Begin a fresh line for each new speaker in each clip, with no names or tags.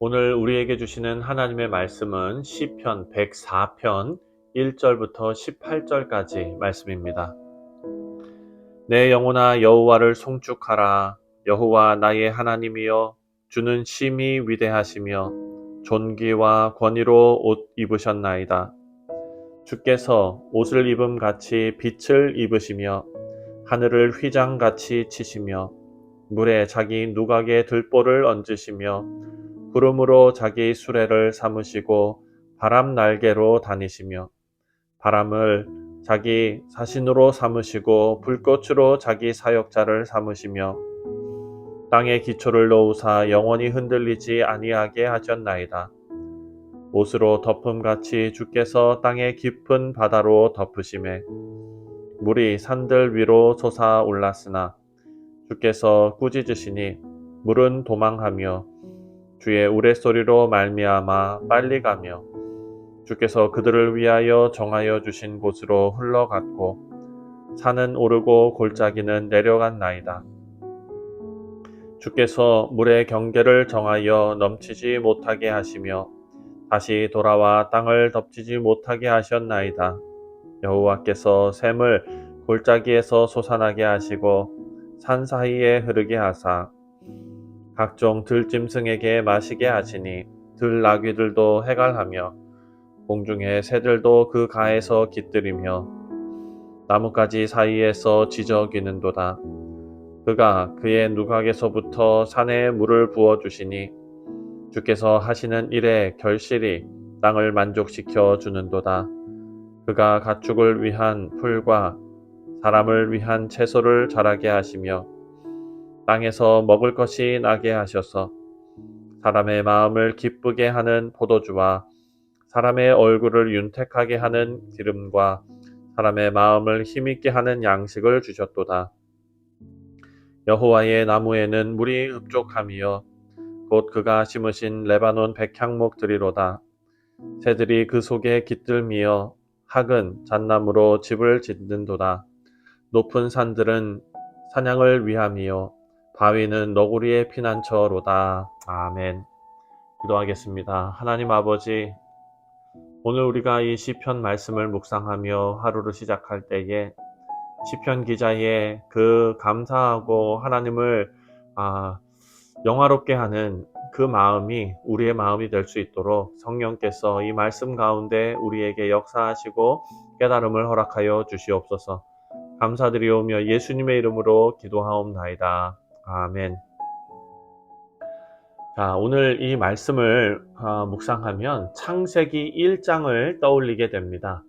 오늘 우리에게 주시는 하나님의 말씀은 시편 104편 1절부터 18절까지 말씀입니다. 내 영혼아 여호와를 송축하라. 여호와 나의 하나님이여, 주는 심히 위대하시며 존귀와 권위로 옷 입으셨나이다. 주께서 옷을 입음 같이 빛을 입으시며 하늘을 휘장같이 치시며 물에 자기 누각의 들보를 얹으시며 구름으로 자기 수레를 삼으시고 바람 날개로 다니시며 바람을 자기 사신으로 삼으시고 불꽃으로 자기 사역자를 삼으시며 땅에 기초를 놓으사 영원히 흔들리지 아니하게 하셨나이다. 옷으로 덮음같이 주께서 땅의 깊은 바다로 덮으시매 물이 산들 위로 솟아 올랐으나 주께서 꾸짖으시니 물은 도망하며 주의 우레소리로 말미암아 빨리 가며 주께서 그들을 위하여 정하여 주신 곳으로 흘러갔고 산은 오르고 골짜기는 내려갔나이다. 주께서 물의 경계를 정하여 넘치지 못하게 하시며 다시 돌아와 땅을 덮치지 못하게 하셨나이다. 여호와께서 샘을 골짜기에서 솟아나게 하시고 산 사이에 흐르게 하사 각종 들짐승에게 마시게 하시니 들나귀들도 해갈하며 공중의 새들도 그 가에서 깃들이며 나뭇가지 사이에서 지저귀는도다. 그가 그의 누각에서부터 산에 물을 부어주시니 주께서 하시는 일에 결실이 땅을 만족시켜 주는도다. 그가 가축을 위한 풀과 사람을 위한 채소를 자라게 하시며 땅에서 먹을 것이 나게 하셔서 사람의 마음을 기쁘게 하는 포도주와 사람의 얼굴을 윤택하게 하는 기름과 사람의 마음을 힘있게 하는 양식을 주셨도다. 여호와의 나무에는 물이 흡족함이여 곧 그가 심으신 레바논 백향목들이로다. 새들이 그 속에 깃들미어 학은 잣나무로 집을 짓는도다. 높은 산들은 사냥을 위함이요 바위는 너구리의 피난처로다. 아멘. 기도하겠습니다. 하나님 아버지, 오늘 우리가 이 시편 말씀을 묵상하며 하루를 시작할 때에 시편 기자의 그 감사하고 하나님을 영화롭게 하는 그 마음이 우리의 마음이 될 수 있도록 성령께서 이 말씀 가운데 우리에게 역사하시고 깨달음을 허락하여 주시옵소서. 감사드리오며 예수님의 이름으로 기도하옵나이다. 아멘. 자, 오늘 이 말씀을 묵상하면 창세기 1장을 떠올리게 됩니다.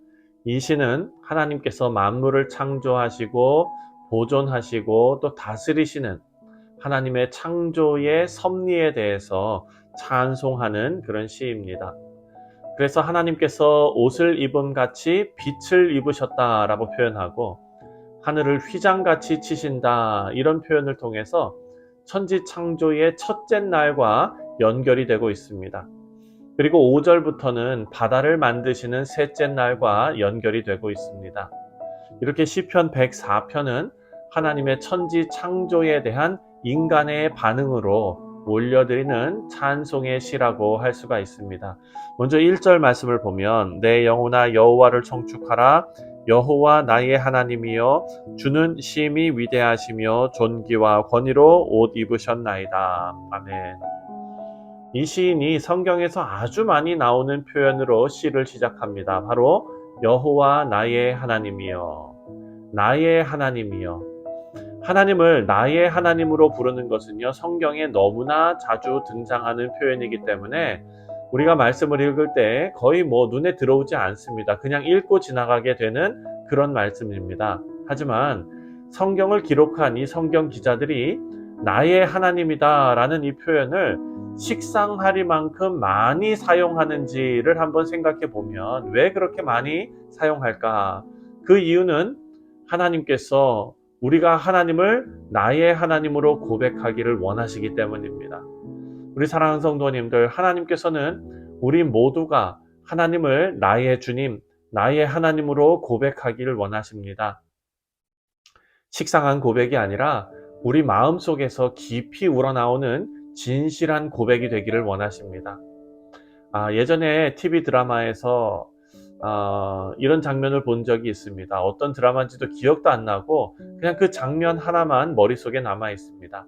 이 시는 하나님께서 만물을 창조하시고 보존하시고 또 다스리시는 하나님의 창조의 섭리에 대해서 찬송하는 그런 시입니다. 그래서 하나님께서 옷을 입음 같이 빛을 입으셨다라고 표현하고 하늘을 휘장같이 치신다, 이런 표현을 통해서 천지 창조의 첫째 날과 연결이 되고 있습니다. 그리고 5절부터는 바다를 만드시는 셋째 날과 연결이 되고 있습니다. 이렇게 시편 104편은 하나님의 천지 창조에 대한 인간의 반응으로 올려드리는 찬송의 시라고 할 수가 있습니다. 먼저 1절 말씀을 보면 내 영혼아 여호와를 청축하라. 여호와 나의 하나님이여, 주는 심히 위대하시며 존귀와 권위로 옷 입으셨나이다. 아멘. 이 시인이 성경에서 아주 많이 나오는 표현으로 시를 시작합니다. 바로 여호와 나의 하나님이여, 나의 하나님이여. 하나님을 나의 하나님으로 부르는 것은요, 성경에 너무나 자주 등장하는 표현이기 때문에 우리가 말씀을 읽을 때 거의 눈에 들어오지 않습니다. 그냥 읽고 지나가게 되는 그런 말씀입니다. 하지만 성경을 기록한 이 성경 기자들이 나의 하나님이다 라는 이 표현을 식상하리만큼 많이 사용하는지를 한번 생각해 보면 왜 그렇게 많이 사용할까? 그 이유는 하나님께서 우리가 하나님을 나의 하나님으로 고백하기를 원하시기 때문입니다. 우리 사랑하는 성도님들, 하나님께서는 우리 모두가 하나님을 나의 주님, 나의 하나님으로 고백하기를 원하십니다. 식상한 고백이 아니라 우리 마음속에서 깊이 우러나오는 진실한 고백이 되기를 원하십니다. 예전에 TV 드라마에서 이런 장면을 본 적이 있습니다. 어떤 드라마인지도 기억도 안 나고 그냥 그 장면 하나만 머릿속에 남아 있습니다.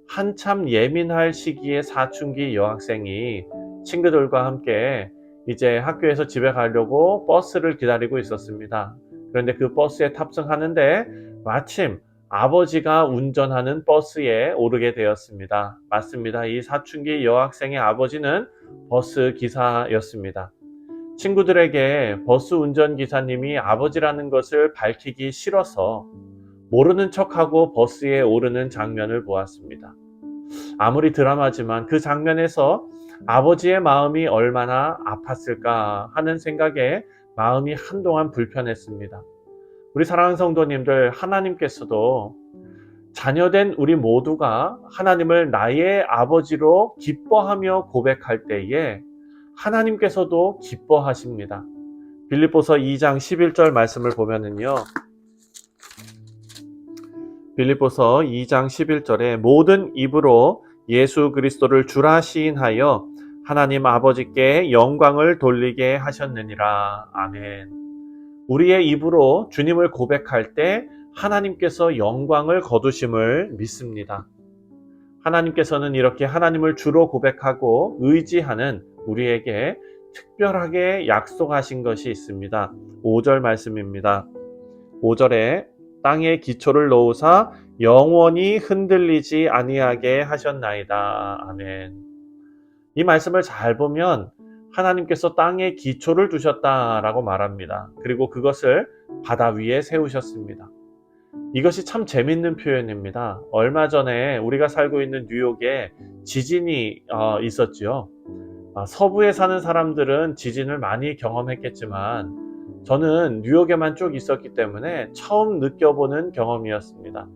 한참 예민할 시기에 사춘기 여학생이 친구들과 함께 이제 학교에서 집에 가려고 버스를 기다리고 있었습니다. 그런데 그 버스에 탑승하는데 마침 아버지가 운전하는 버스에 오르게 되었습니다. 맞습니다. 이 사춘기 여학생의 아버지는 버스 기사였습니다. 친구들에게 버스 운전기사님이 아버지라는 것을 밝히기 싫어서 모르는 척하고 버스에 오르는 장면을 보았습니다. 아무리 드라마지만 그 장면에서 아버지의 마음이 얼마나 아팠을까 하는 생각에 마음이 한동안 불편했습니다. 우리 사랑하는 성도님들, 하나님께서도 자녀된 우리 모두가 하나님을 나의 아버지로 기뻐하며 고백할 때에 하나님께서도 기뻐하십니다. 빌립보서 2장 11절 말씀을 보면은요. 빌립보서 2장 11절에 모든 입으로 예수 그리스도를 주라 시인하여 하나님 아버지께 영광을 돌리게 하셨느니라. 아멘. 우리의 입으로 주님을 고백할 때 하나님께서 영광을 거두심을 믿습니다. 하나님께서는 이렇게 하나님을 주로 고백하고 의지하는 우리에게 특별하게 약속하신 것이 있습니다. 5절 말씀입니다. 5절에 땅에 기초를 놓으사 영원히 흔들리지 아니하게 하셨나이다. 아멘. 이 말씀을 잘 보면 하나님께서 땅에 기초를 두셨다라고 말합니다. 그리고 그것을 바다 위에 세우셨습니다. 이것이 참 재밌는 표현입니다. 얼마 전에 우리가 살고 있는 뉴욕에 지진이 있었죠. 서부에 사는 사람들은 지진을 많이 경험했겠지만 저는 뉴욕에만 쭉 있었기 때문에 처음 느껴보는 경험이었습니다.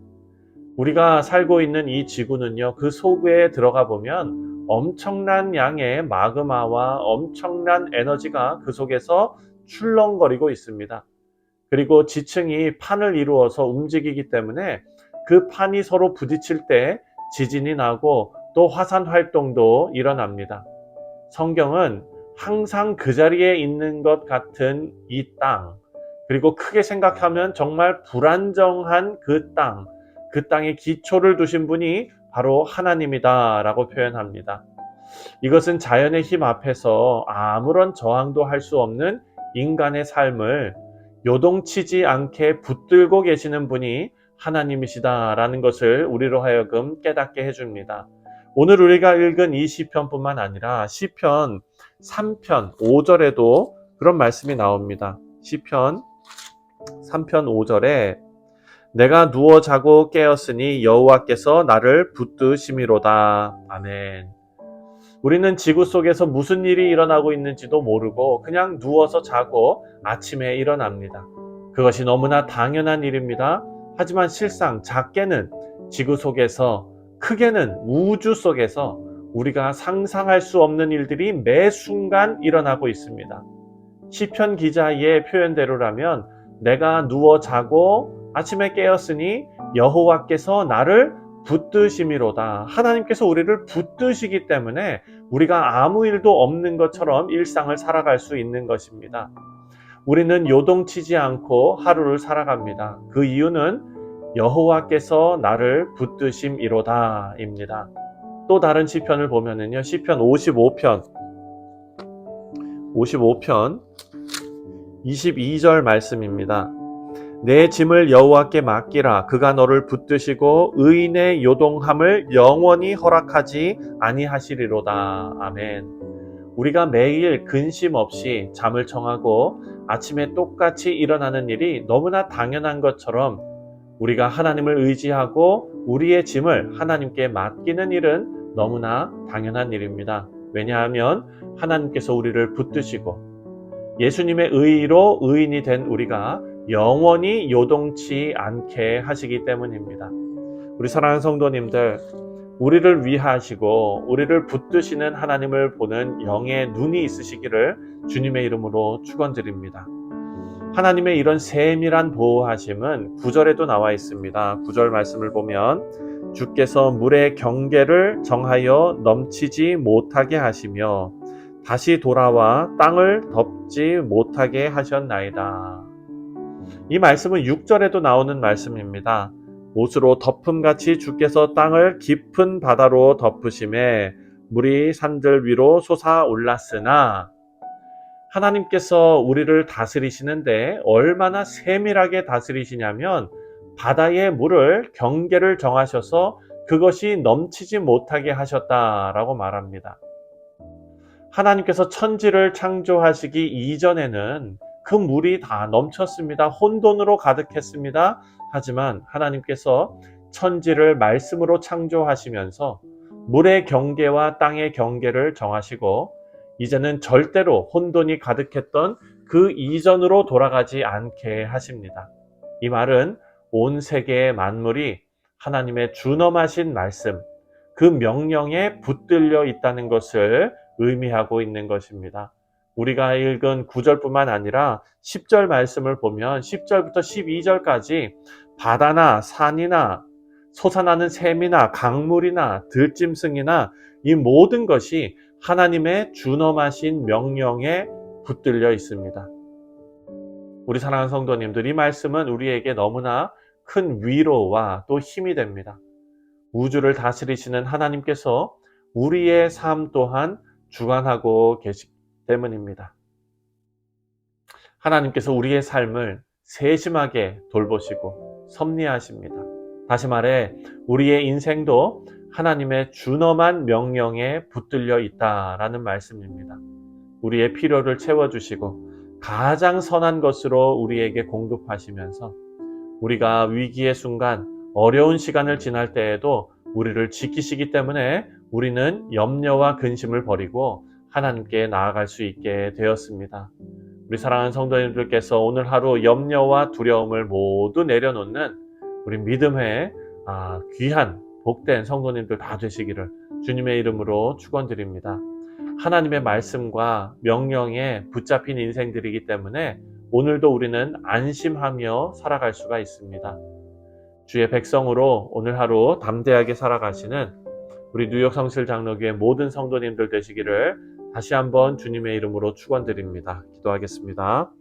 우리가 살고 있는 이 지구는요, 그 속에 들어가 보면 엄청난 양의 마그마와 엄청난 에너지가 그 속에서 출렁거리고 있습니다. 그리고 지층이 판을 이루어서 움직이기 때문에 그 판이 서로 부딪힐 때 지진이 나고 또 화산 활동도 일어납니다. 성경은 항상 그 자리에 있는 것 같은 이 땅, 그리고 크게 생각하면 정말 불안정한 그 땅에 기초를 두신 분이 바로 하나님이다 라고 표현합니다. 이것은 자연의 힘 앞에서 아무런 저항도 할 수 없는 인간의 삶을 요동치지 않게 붙들고 계시는 분이 하나님이시다라는 것을 우리로 하여금 깨닫게 해줍니다. 오늘 우리가 읽은 이 시편뿐만 아니라 시편 3편 5절에도 그런 말씀이 나옵니다. 시편 3편 5절에 내가 누워 자고 깨었으니 여호와께서 나를 붙드심이로다. 아멘. 우리는 지구 속에서 무슨 일이 일어나고 있는지도 모르고 그냥 누워서 자고 아침에 일어납니다. 그것이 너무나 당연한 일입니다. 하지만 실상 작게는 지구 속에서, 크게는 우주 속에서 우리가 상상할 수 없는 일들이 매 순간 일어나고 있습니다. 시편 기자의 표현대로라면 내가 누워 자고 아침에 깨었으니 여호와께서 나를 붙드심이로다. 하나님께서 우리를 붙드시기 때문에 우리가 아무 일도 없는 것처럼 일상을 살아갈 수 있는 것입니다. 우리는 요동치지 않고 하루를 살아갑니다. 그 이유는 여호와께서 나를 붙드심이로다 입니다. 또 다른 시편을 보면은요, 시편 55편 22절 말씀입니다. 내 짐을 여호와께 맡기라. 그가 너를 붙드시고 의인의 요동함을 영원히 허락하지 아니하시리로다. 아멘. 우리가 매일 근심 없이 잠을 청하고 아침에 똑같이 일어나는 일이 너무나 당연한 것처럼 우리가 하나님을 의지하고 우리의 짐을 하나님께 맡기는 일은 너무나 당연한 일입니다. 왜냐하면 하나님께서 우리를 붙드시고 예수님의 의로 의인이 된 우리가 영원히 요동치 않게 하시기 때문입니다. 우리 사랑하는 성도님들, 우리를 위하시고 우리를 붙드시는 하나님을 보는 영의 눈이 있으시기를 주님의 이름으로 축원드립니다. 하나님의 이런 세밀한 보호하심은 9절에도 나와 있습니다. 9절 말씀을 보면 주께서 물의 경계를 정하여 넘치지 못하게 하시며 다시 돌아와 땅을 덮지 못하게 하셨나이다. 이 말씀은 6절에도 나오는 말씀입니다. 못으로 덮음같이 주께서 땅을 깊은 바다로 덮으심에 물이 산들 위로 솟아올랐으나, 하나님께서 우리를 다스리시는데 얼마나 세밀하게 다스리시냐면 바다의 물을 경계를 정하셔서 그것이 넘치지 못하게 하셨다라고 말합니다. 하나님께서 천지를 창조하시기 이전에는 그 물이 다 넘쳤습니다. 혼돈으로 가득했습니다. 하지만 하나님께서 천지를 말씀으로 창조하시면서 물의 경계와 땅의 경계를 정하시고 이제는 절대로 혼돈이 가득했던 그 이전으로 돌아가지 않게 하십니다. 이 말은 온 세계의 만물이 하나님의 준엄하신 말씀, 그 명령에 붙들려 있다는 것을 의미하고 있는 것입니다. 우리가 읽은 9절뿐만 아니라 10절 말씀을 보면 10절부터 12절까지 바다나 산이나 솟아나는 샘이나 강물이나 들짐승이나 이 모든 것이 하나님의 준엄하신 명령에 붙들려 있습니다. 우리 사랑하는 성도님들, 이 말씀은 우리에게 너무나 큰 위로와 또 힘이 됩니다. 우주를 다스리시는 하나님께서 우리의 삶 또한 주관하고 계시기 때문입니다. 하나님께서 우리의 삶을 세심하게 돌보시고 섭리하십니다. 다시 말해 우리의 인생도 하나님의 준엄한 명령에 붙들려 있다라는 말씀입니다. 우리의 필요를 채워주시고 가장 선한 것으로 우리에게 공급하시면서 우리가 위기의 순간, 어려운 시간을 지날 때에도 우리를 지키시기 때문에 우리는 염려와 근심을 버리고 하나님께 나아갈 수 있게 되었습니다. 우리 사랑하는 성도님들께서 오늘 하루 염려와 두려움을 모두 내려놓는 우리 믿음의 귀한 복된 성도님들 다 되시기를 주님의 이름으로 축원드립니다. 하나님의 말씀과 명령에 붙잡힌 인생들이기 때문에 오늘도 우리는 안심하며 살아갈 수가 있습니다. 주의 백성으로 오늘 하루 담대하게 살아가시는 우리 뉴욕 성실 장로교회 모든 성도님들 되시기를 다시 한번 주님의 이름으로 축원드립니다. 기도하겠습니다.